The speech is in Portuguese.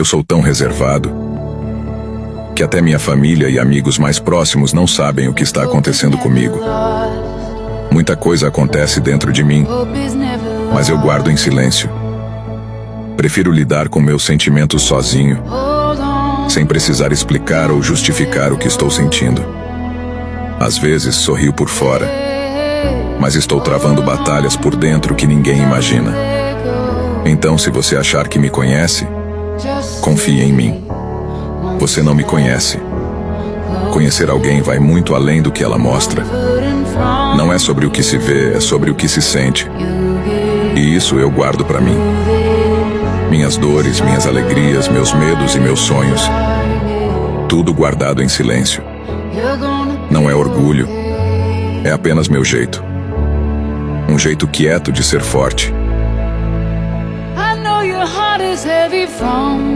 Eu sou tão reservado que até minha família e amigos mais próximos não sabem o que está acontecendo comigo. Muita coisa acontece dentro de mim, mas eu guardo em silêncio. Prefiro lidar com meus sentimentos sozinho, sem precisar explicar ou justificar o que estou sentindo. Às vezes sorrio por fora, mas estou travando batalhas por dentro que ninguém imagina. Então, se você achar que me conhece, confie em mim. Você não me conhece. Conhecer alguém vai muito além do que ela mostra. Não é sobre o que se vê, é sobre o que se sente. E isso eu guardo pra mim. Minhas dores, minhas alegrias, meus medos e meus sonhos. Tudo guardado em silêncio. Não é orgulho, é apenas meu jeito. Um jeito quieto de ser forte. I know your heart is heavy from